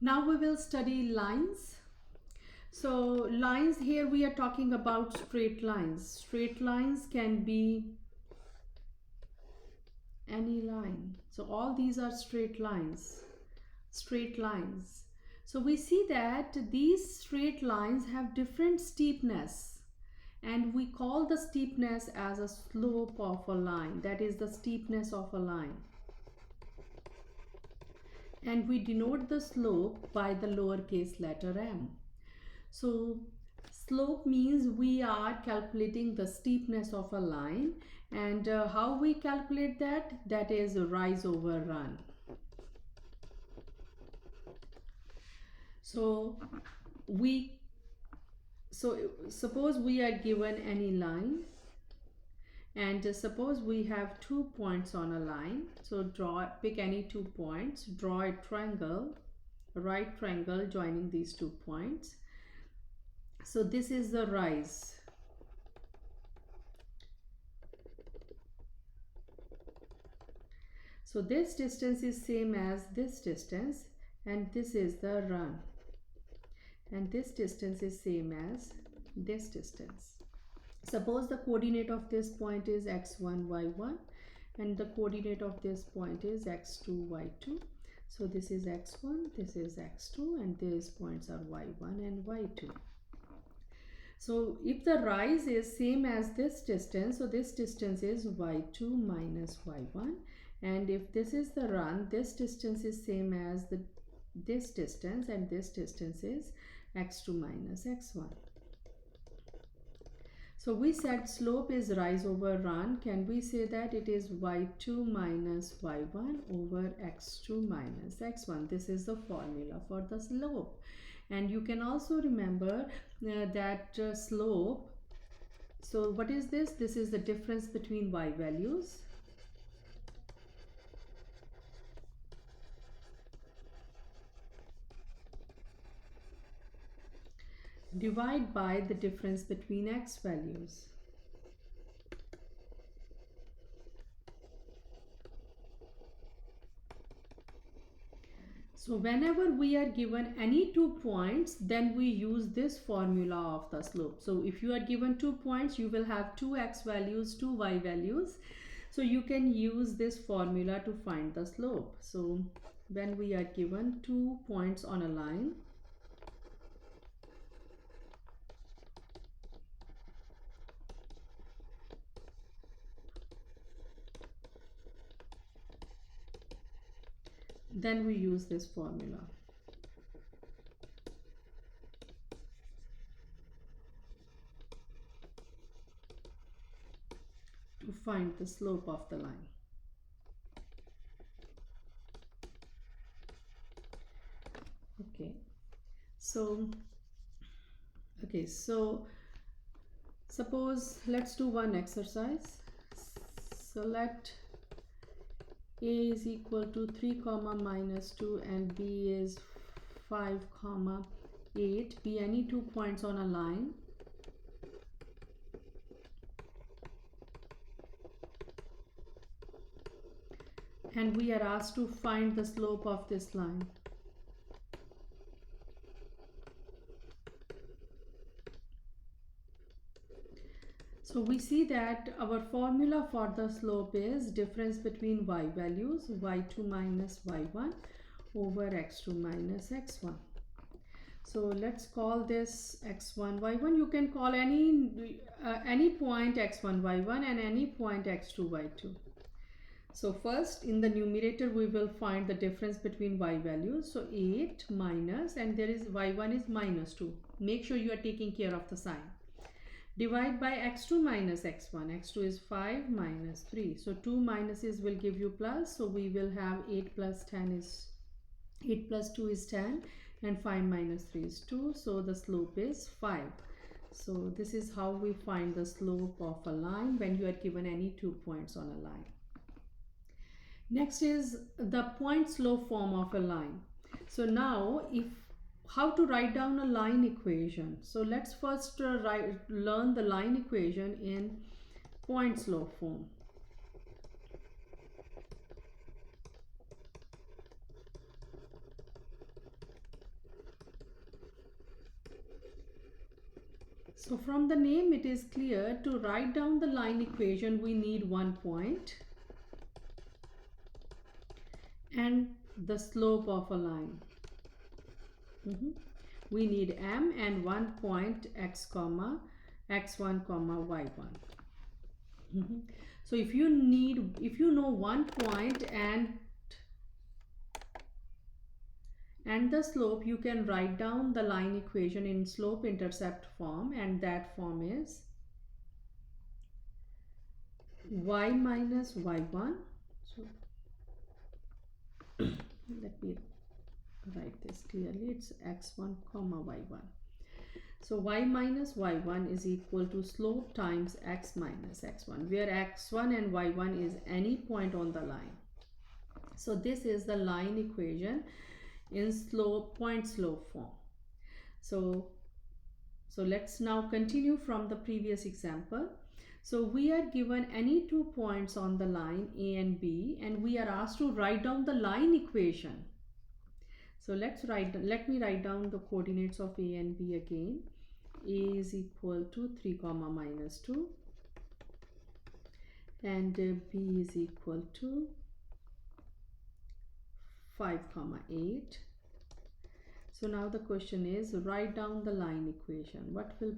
Now we will study lines. So lines, here we are talking about straight lines. Straight lines can be any line. So all these are straight lines. Straight lines. So we see that these straight lines have different steepness, and we call the steepness as a slope of a line. That is the steepness of a line. And we denote the slope by the lowercase letter m. So slope means we are calculating the steepness of a line, and how we calculate that? That is rise over run. So suppose we are given any line, and suppose we have 2 points on a line. So pick any 2 points, draw a triangle, a right triangle joining these 2 points. So this is the rise. So this distance is same as this distance, and this is the run, and this distance is same as this distance. Suppose the coordinate of this point is x1, y1, and the coordinate of this point is x2, y2. So this is x1, this is x2, and these points are y1 and y2. So if the rise is same as this distance, so this distance is y2 minus y1, and if this is the run, this distance is same as this distance, and this distance is x2 minus x1. So we said slope is rise over run. Can we say that it is y2 minus y1 over x2 minus x1? This is the formula for the slope. And you can also remember that slope. So what is this? This is the difference between y values. Divide by the difference between x values. So whenever we are given any 2 points, then we use this formula of the slope. So if you are given 2 points, you will have 2 x values, 2 y values. So you can use this formula to find the slope. So when we are given 2 points on a line, then we use this formula. To find the slope of the line. Okay, so suppose let's do one exercise. Select a is equal to 3 comma minus 2 and b is 5 comma 8. Be any 2 points on a line. And we are asked to find the slope of this line. So we see that our formula for the slope is difference between y values, y2 minus y1 over x2 minus x1. So let's call this x1, y1. You can call any point x1, y1 and any point x2, y2. So first in the numerator we will find the difference between y values. So 8 minus, and there is y1 is minus 2. Make sure you are taking care of the sign. Divide by x2 minus x1. x2 is 5 minus 3. So 2 minuses will give you plus. So we will have 8 plus 2 is 10, and 5 minus 3 is 2. So the slope is 5. So this is how we find the slope of a line when you are given any 2 points on a line. Next is the point slope form of a line. So now how to write down a line equation. So let's first learn the line equation in point slope form. So from the name it is clear to write down the line equation we need 1 point and the slope of a line. We need m and 1 point x comma x1 comma y1. So if you know 1 point and the slope, you can write down the line equation in slope intercept form, and that form is y minus y1. So let me write this clearly. It's x1 comma y1. So y minus y1 is equal to slope times x minus x1, where x1 and y1 is any point on the line. So this is the line equation in point slope form. So let's now continue from the previous example. So we are given any 2 points on the line A and B, and we are asked to write down the line equation. So let me write down the coordinates of A and B again. A is equal to 3 comma minus 2 and B is equal to 5 comma 8. So now the question is, write down the line equation. What will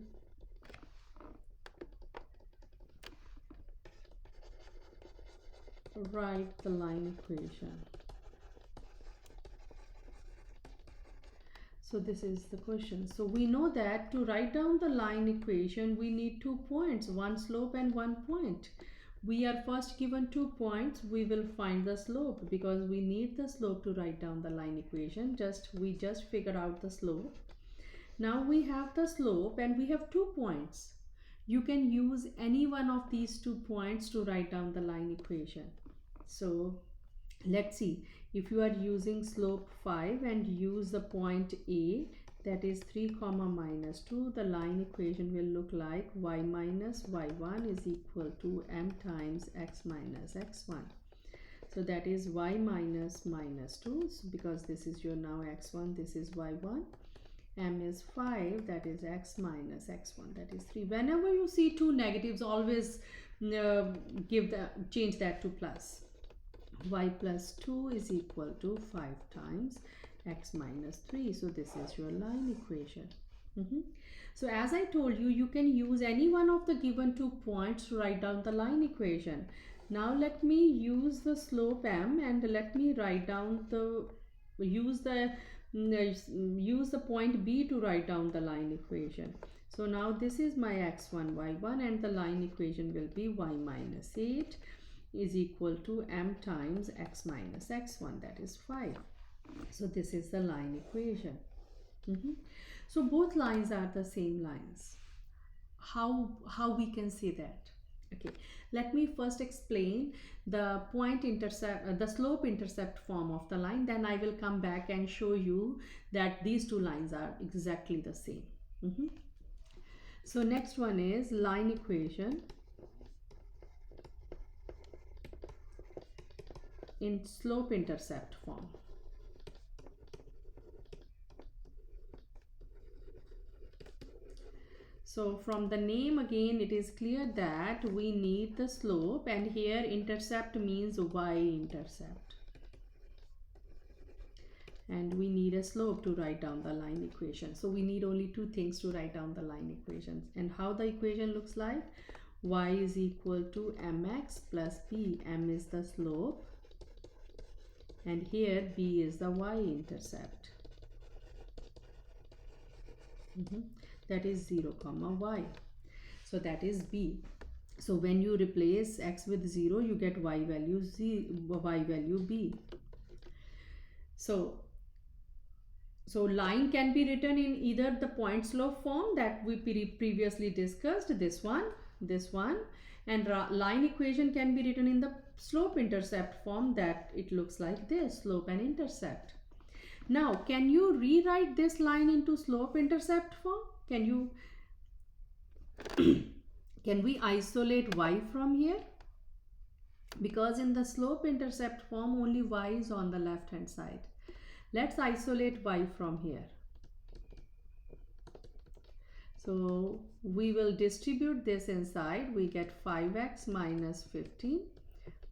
write the line equation? So this is the question. So we know that to write down the line equation we need 2 points, one slope and 1 point. We are first given 2 points. We will find the slope because we need the slope to write down the line equation. We just figure out the slope. Now we have the slope and we have 2 points. You can use any one of these 2 points to write down the line equation. So let's see. If you are using slope 5 and use the point A, that is 3 comma minus 2, the line equation will look like y minus y1 is equal to m times x minus x1. So that is y minus minus 2, because this is your now x1, this is y1. M is 5, that is x minus x1, that is 3. Whenever you see 2 negatives, always change that to plus. Y plus 2 is equal to 5 times x minus 3. So this is your line equation. So as I told you, you can use any one of the given 2 points to write down the line equation. Now let me use the slope m and let me write down use the point B to write down the line equation. So now this is my x1 y1 and the line equation will be y minus 8 is equal to m times x minus x1, that is 5. So this is the line equation. So both lines are the same lines. How we can say that? Okay, let me first explain the the slope intercept form of the line, then I will come back and show you that these 2 lines are exactly the same. So next one is line equation in slope intercept form. So from the name again it is clear that we need the slope, and here intercept means y-intercept. And we need a slope to write down the line equation. So we need only 2 things to write down the line equations. And how the equation looks like? Y is equal to mx plus b. M is the slope. And here B is the y-intercept. That is 0 comma y. So that is B. So when you replace x with 0, you get y value B. So line can be written in either the point slope form that we previously discussed, this one, and line equation can be written in the slope intercept form that it looks like this, slope and intercept. Now can you rewrite this line into slope intercept form? Can we isolate y from here? Because in the slope intercept form only y is on the left hand side. Let's isolate y from here. So we will distribute this inside. We get 5x minus 15.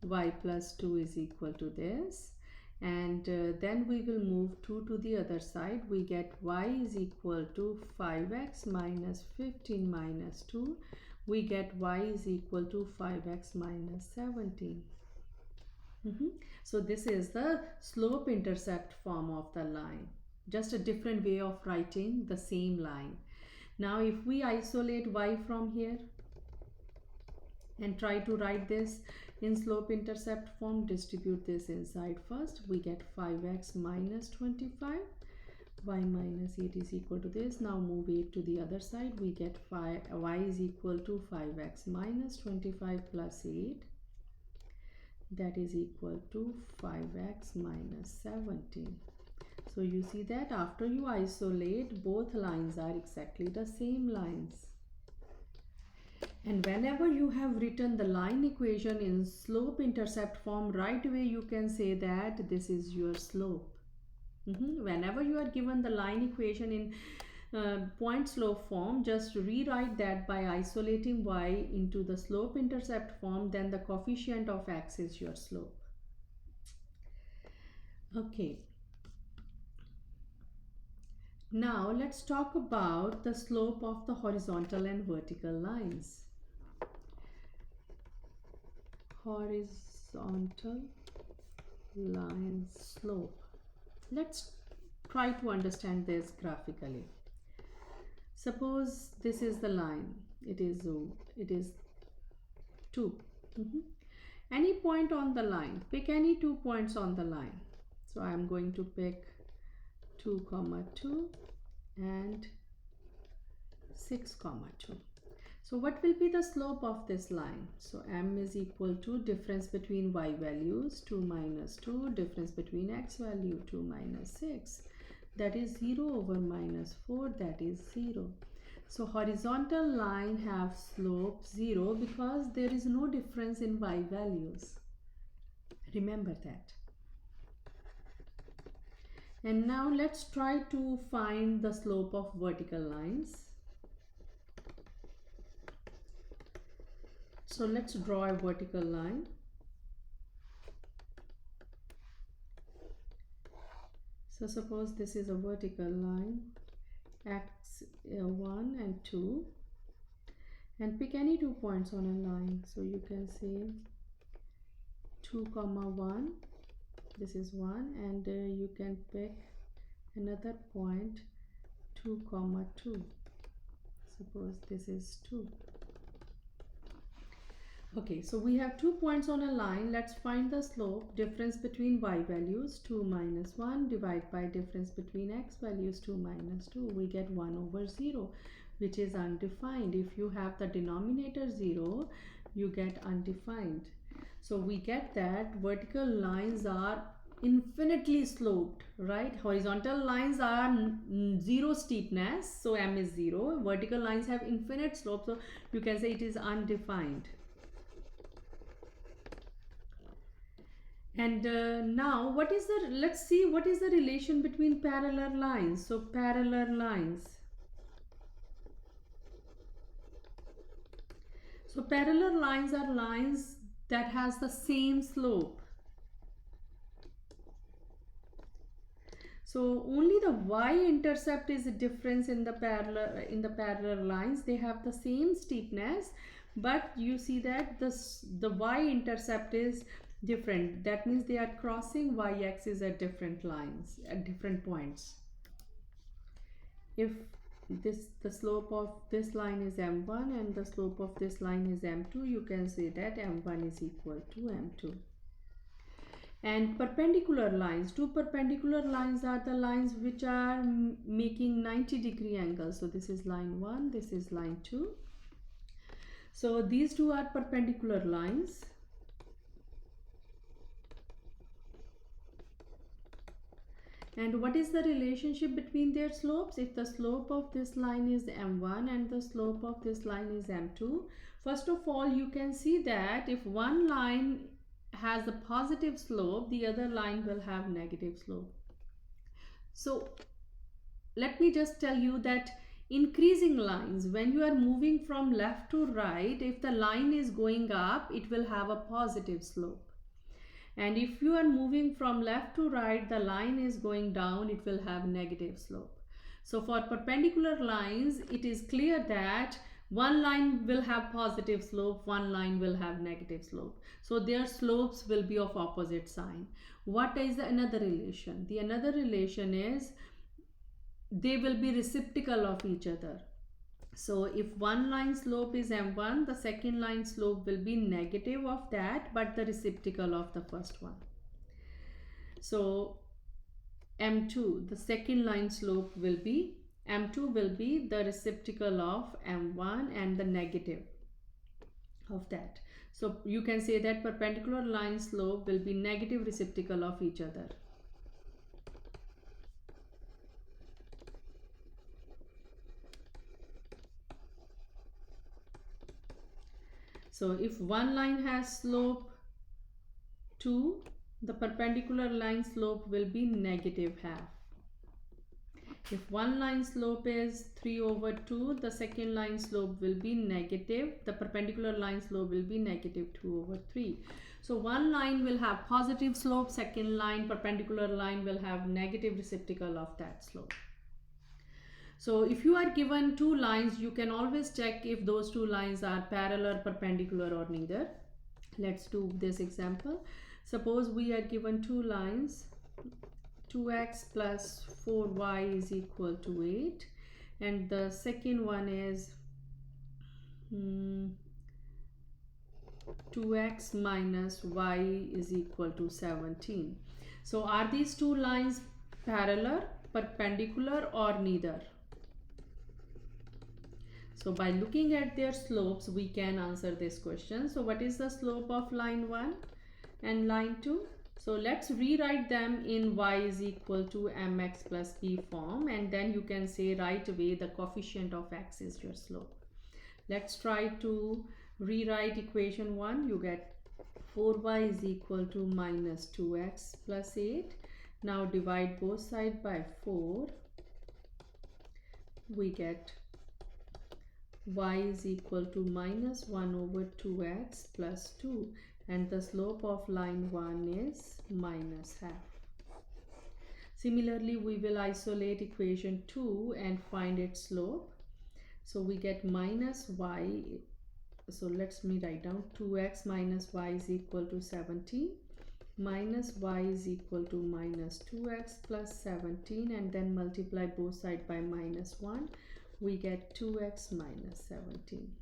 Y plus 2 is equal to this. And then we will move 2 to the other side. We get y is equal to 5x minus 15 minus 2. We get y is equal to 5x minus 17. So this is the slope intercept form of the line. Just a different way of writing the same line. Now if we isolate y from here and try to write this in slope intercept form, distribute this inside first. We get 5x minus 25. Y minus 8 is equal to this. Now move 8 to the other side. We get y is equal to 5x minus 25 plus 8. That is equal to 5x minus 17. So you see that after you isolate, both lines are exactly the same lines. And whenever you have written the line equation in slope intercept form, right away you can say that this is your slope. Whenever you are given the line equation in point slope form, just rewrite that by isolating y into the slope intercept form, then the coefficient of x is your slope. Okay. Now let's talk about the slope of the horizontal and vertical lines. Horizontal line slope. Let's try to understand this graphically. Suppose this is the line. It is 2. Any point on the line. Pick any 2 points on the line. So I am going to pick 2, 2 and 6, 2. So what will be the slope of this line? So m is equal to difference between y values 2 minus 2, difference between x value 2 minus 6. That is 0 over minus 4, that is 0. So horizontal line have slope 0 because there is no difference in y values. Remember that. And now let's try to find the slope of vertical lines. So let's draw a vertical line. So suppose this is a vertical line, x1 and 2, and pick any 2 points on a line. So you can say 2, 1, this is 1, and you can pick another point 2, 2. Suppose this is 2. Okay, so we have 2 points on a line. Let's find the slope. Difference between y values 2 minus 1 divided by difference between x values 2 minus 2. We get 1 over 0, which is undefined. If you have the denominator 0, you get undefined. So we get that vertical lines are infinitely sloped, right? Horizontal lines are 0 steepness, so m is 0. Vertical lines have infinite slope, so you can say it is undefined. And now let's see what is the relation between parallel lines. So parallel lines. So parallel lines are lines that has the same slope. So only the y-intercept is a difference in the parallel lines. They have the same steepness, but you see that the y-intercept is different. That means they are crossing y-axis at different lines, at different points. If the slope of this line is m1 and the slope of this line is m2, you can say that m1 is equal to m2. And perpendicular lines, 2 perpendicular lines are the lines which are making 90-degree angles. So this is line 1, this is line 2. So these two are perpendicular lines. And what is the relationship between their slopes? If the slope of this line is m1 and the slope of this line is m2, first of all, you can see that if one line has a positive slope, the other line will have negative slope. So let me just tell you that increasing lines, when you are moving from left to right, if the line is going up, it will have a positive slope. And if you are moving from left to right, the line is going down, it will have negative slope. So for perpendicular lines, it is clear that one line will have positive slope, one line will have negative slope. So their slopes will be of opposite sign. What is another relation? The another relation is they will be reciprocal of each other. So if one line slope is m1, the second line slope will be negative of that, but the reciprocal of the first one. So m2, the second line slope will be, m2 will be the reciprocal of m1 and the negative of that. So you can say that perpendicular line slope will be negative reciprocal of each other. So if one line has slope 2, the perpendicular line slope will be negative half. If one line slope is 3/2, the second line slope will be negative. The perpendicular line slope will be negative 2/3. So one line will have positive slope, second line, perpendicular line will have negative reciprocal of that slope. So if you are given two lines, you can always check if those two lines are parallel, perpendicular, or neither. Let's do this example. Suppose we are given two lines, 2x plus 4y is equal to 8, and the second one is 2x minus y is equal to 17. So are these two lines parallel, perpendicular, or neither? So by looking at their slopes, we can answer this question. So what is the slope of line 1 and line 2? So let's rewrite them in y is equal to mx plus b form, and then you can say right away the coefficient of x is your slope. Let's try to rewrite equation 1. You get 4y is equal to minus 2x plus 8. Now divide both sides by 4. We get y is equal to minus 1/2x plus 2, and the slope of line 1 is minus half. Similarly, we will isolate equation 2 and find its slope. So we get minus y, so let me write down 2x minus y is equal to 17, minus y is equal to minus 2x plus 17, and then multiply both sides by minus 1. We get 2x minus 17,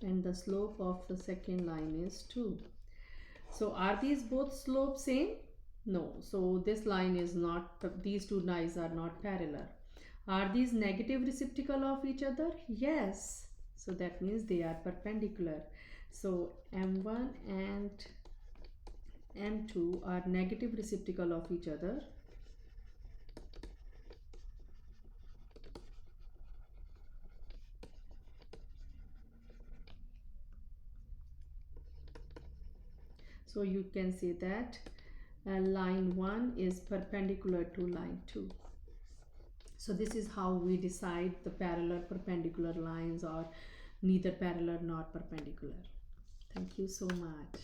and the slope of the second line is 2. So are these both slopes same? No. So this line is not, these two lines are not parallel. Are these negative reciprocal of each other? Yes. So that means they are perpendicular. So m1 and m2 are negative reciprocal of each other. So you can say that line 1 is perpendicular to line 2. So this is how we decide the parallel perpendicular lines, or neither parallel nor perpendicular. Thank you so much.